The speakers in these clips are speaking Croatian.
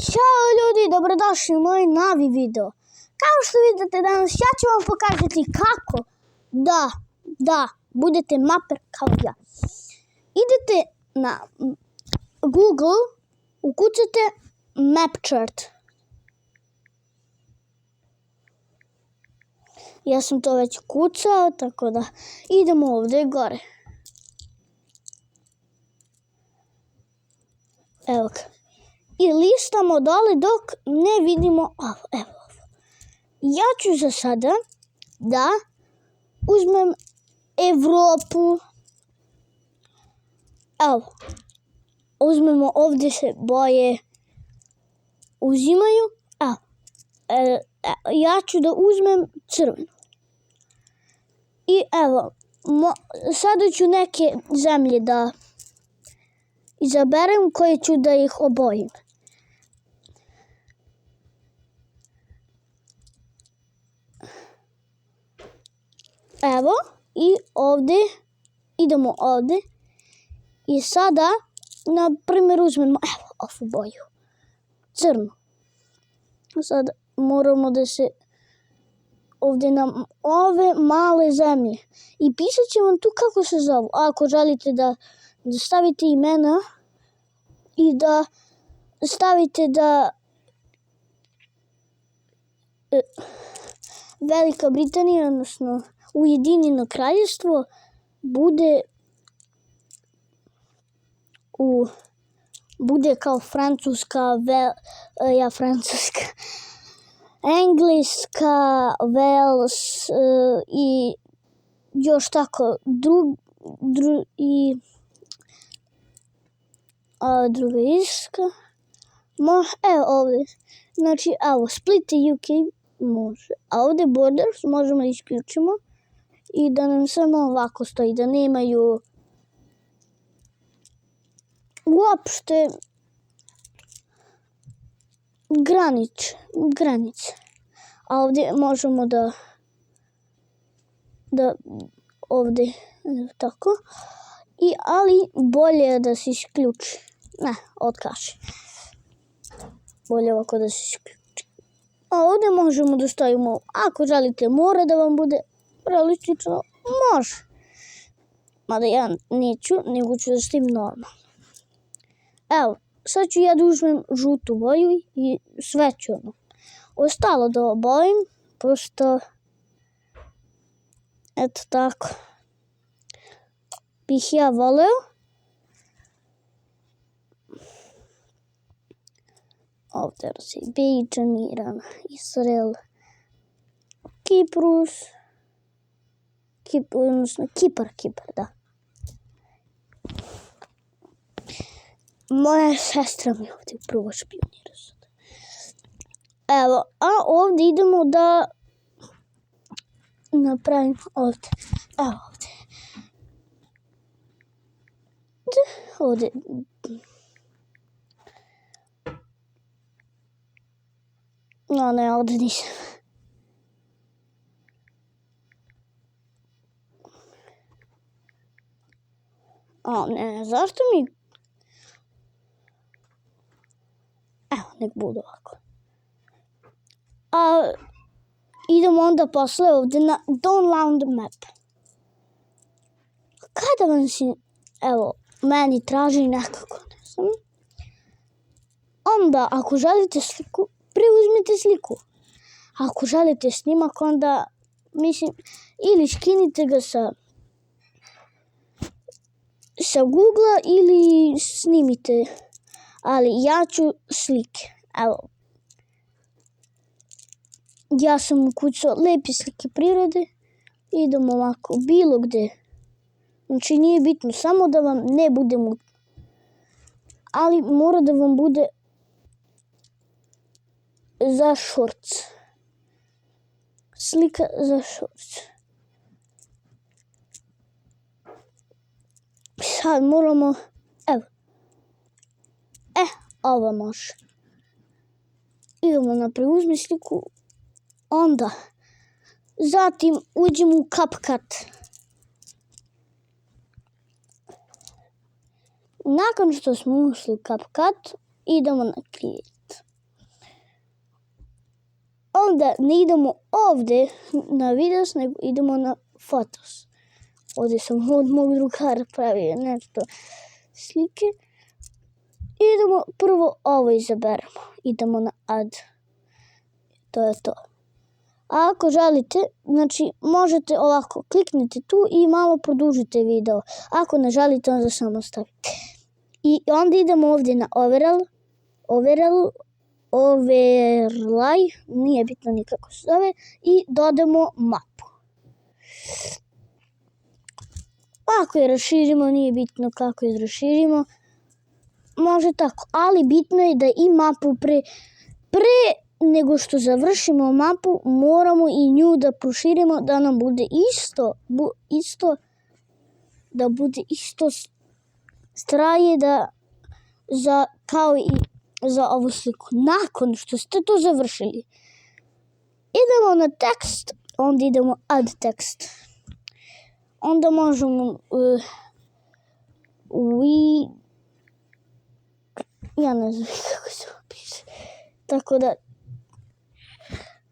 Ćao ljudi, dobrodošli u moj novi video. Kao što vidite danas, ja ću vam pokazati kako da budete maper kao ja. Idete na Google, ukucate Mapchart. Ja sam to već kucao, tako da idemo ovdje gore. Evo ga. I listamo dole dok ne vidimo ovo. Evo ovo. Ja ću za sada da uzmem Evropu. Evo. Uzmemo, ovdje se boje uzimaju. Ja ću da uzmem crvenu. I evo, sada ću neke zemlje da izaberem koje ću da ih obojim. Evo, i ovdje, idemo ovdje. I sada, na primjer, uzmemo ovu boju. Crnu. Sad moramo da se ovdje na ove male zemlje. I pisat ću vam tu kako se zovu. Ako želite da stavite imena i da stavite da Velika Britanija, odnosno Ujedinjeno Kraljevstvo, bude kao Francuska, Engleska, Wales i još tako druga Irska. Evo ovdje. Znači, evo, Split i UK može. A ovdje Borders možemo da isključimo i da nam samo ovako stoji, da nemaju uopšte granice. A ovdje možemo da ovdje tako. Ali bolje je da se isključi. Ne, otkaži. Bolje ovako da se isključi. A ovdje možemo da stavimo, ako želite mora da vam bude realistično, može. Mada ja neću, nego ću da stavim normalno. Evo, sad ću ja da uzmem žutu boju i sve ću ono. Ostalo da obojim, pošto eto tako bih ja voleo. Ovdje Azerbejdžan, Iran, Izrael, Kipar, da. Moja sestra mi ovdje prvo špionira. Evo, a ovdje idemo da napravimo ovdje. Evo ovdje. No, ne, ovdje nisam. Ne, zašto mi... Evo, nek bude ovako. Idemo onda posle ovdje na download map. Kada vam si, evo, meni traži nekako, ne znam. Onda, ako želite sliku, preuzmite sliku. Ako želite snimak, onda, mislim, ili skinite ga sa Google ili snimite. Ali ja ću slike. Evo. Ja sam ukucao lepe slike prirode. Idemo ovako, bilo gde. Znači nije bitno, samo da vam ne bude mutno. Ali mora da vam bude za shorts. Slika za shorts. Sad moramo, evo. Ovo može. Idemo na preuzmi sliku. Onda, zatim uđemo u CapCut. Nakon što smo ušli u CapCut, idemo na create. Onda ne idemo ovde na videos, nego idemo na photos. Ovdje sam od mog drugara pravio nešto slike. Idemo prvo ovo izaberemo. Idemo na add. To je to. A ako želite, znači možete ovako kliknite tu i malo produžite video. Ako ne želite, onda samo stavite. I onda idemo ovdje na overlay, nije bitno nikako se zove, i dodamo mapu. Ako je raširimo, nije bitno kako je raširimo. Može tako, ali bitno je da i mapu pre nego što završimo mapu, moramo i nju da proširimo da nam bude da bude isto straje kao i za ovu sliku. Nakon što ste to završili, idemo na tekst, onda idemo add tekst. Onda možemo ja ne znam kako se piše. Tako da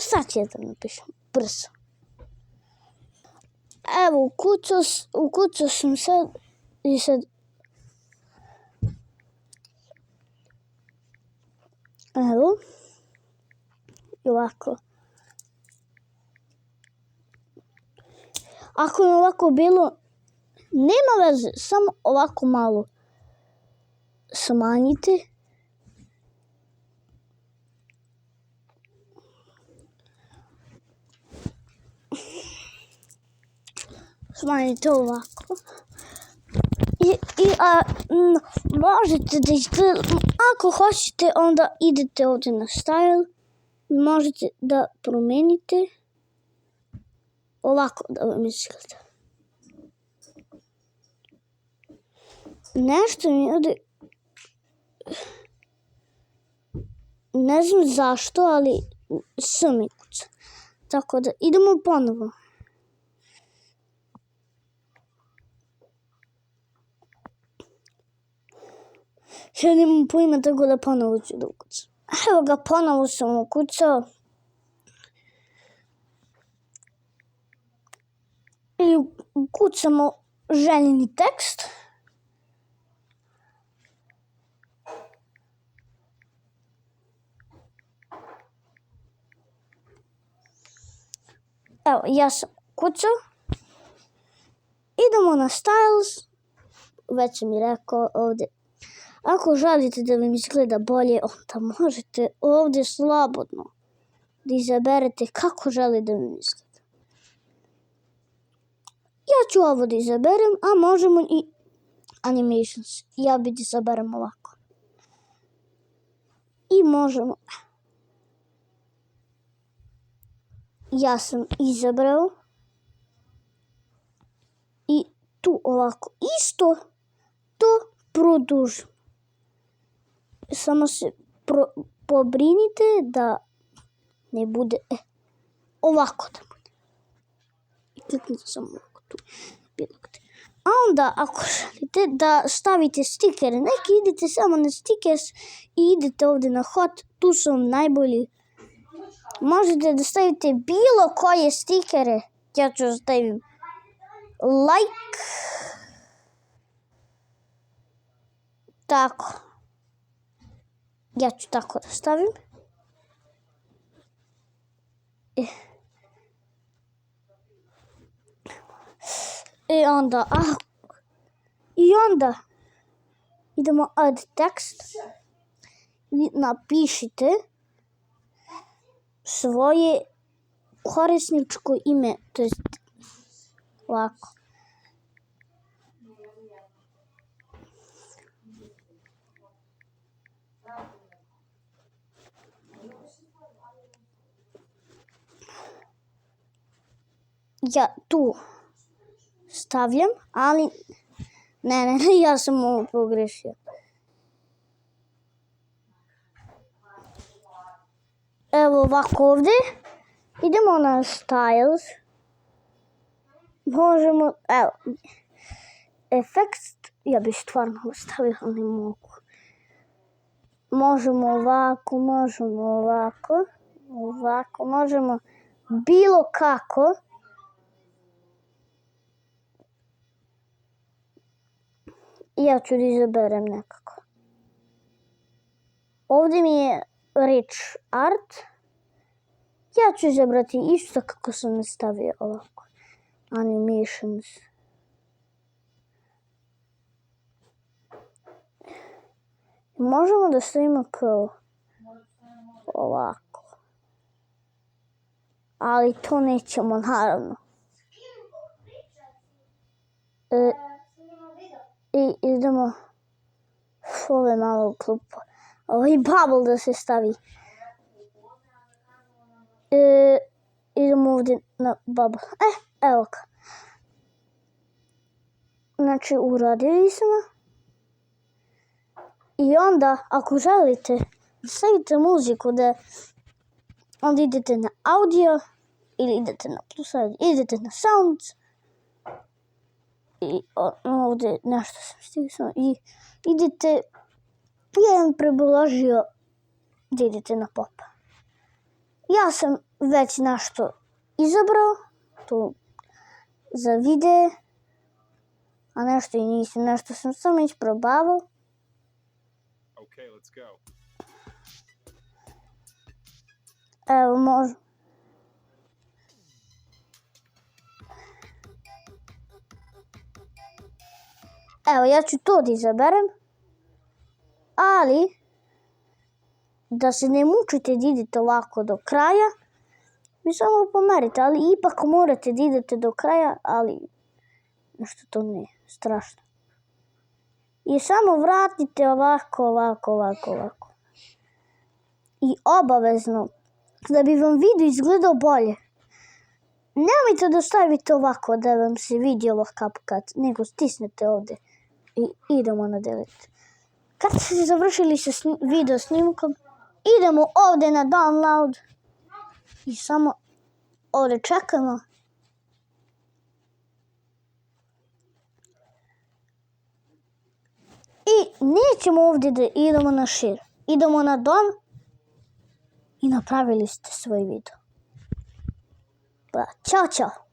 sad ću da napišem brzo. Evo, ukucao sam sad i sad evo i ovako. Ako je ovako bilo, nema veze, samo ovako malo smanjite. Smanjite ovako. Možete da ako hoćete, onda idete ovdje na style. Možete da promenite ovako da vam izgleda. Nešto mi ovdje, ne znam zašto, ali mi kuca. Tako da idemo ponovo. Ja nemam pojma, tako da ponovo ću da ukucam. Evo ga, ponovo sam ukucao. I ukucamo željeni tekst. Evo, ja sam ukucao. Idemo na styles. Već sam mi rekao ovdje. Ako želite da vam izgleda bolje, onda možete ovdje slobodno da izaberete kako želite da vam izgleda. Ja ću ovo da izaberem, a možemo i animations. Ja bi da izaberem ovako. I možemo. Ja sam izabrao. I tu ovako isto to produžim. Samo se pobrinite da ne bude ovako da bude. I kliknite samo ovako tu. A onda ako želite da stavite stikere, neki idete samo na stickers i idete ovdje na hot, tu su vam najbolji. Možete da stavite bilo koje stikere. Ja ću stavim like. Tako. Ja ću tako da stavim. I onda idemo add tekst i napišite svoje korisničko ime, to jest ovako. Ja tu stavljam, ali ne, ja sam ovo pogrešio. Evo ovako ovdje. Idemo na styles. Možemo, evo, efekt, ja bih stvarno stavio, ali ne mogu. Možemo ovako, možemo ovako, ovako, možemo bilo kako. Ja ću da izaberem nekako. Ovdje mi je reč art. Ja ću izabrati isto kako sam nastavio ovako. Animations. Možemo da stavimo kao ovako. Ali to nećemo, naravno. I idemo ove malo u klupu. Ovaj bubble da se stavi. Idemo ovdje na bubble. Evo ga. Znači, uradili smo. I onda, ako želite, stavite muziku da onda idete na audio ili idete na plus, idete na sound i ovdje nešto sam stisnuo i idete, ja vam predložio da idete na pop. Ja sam već nešto izabrao tu za videe, a nešto i nisam, nešto sam samo isprobavao. Okay, let's go. Evo, može. Evo, ja ću to da izaberem. Ali, da se ne mučite da idete ovako do kraja, vi samo pomerite, ali ipak morate da idete do kraja, ali nešto to nije strašno. I samo vratite ovako, ovako, ovako, ovako. I obavezno, da bi vam video izgledao bolje, nemojte da stavite ovako da vam se vidi ovo CapCut, nego stisnete ovdje i idemo na delete. Kad ste završili sa video snimkom, idemo ovdje na download i samo ovdje čekamo. I nećemo ovdje da idemo na share. Idemo na dom i napravili ste svoj video. Pa, čao, čao.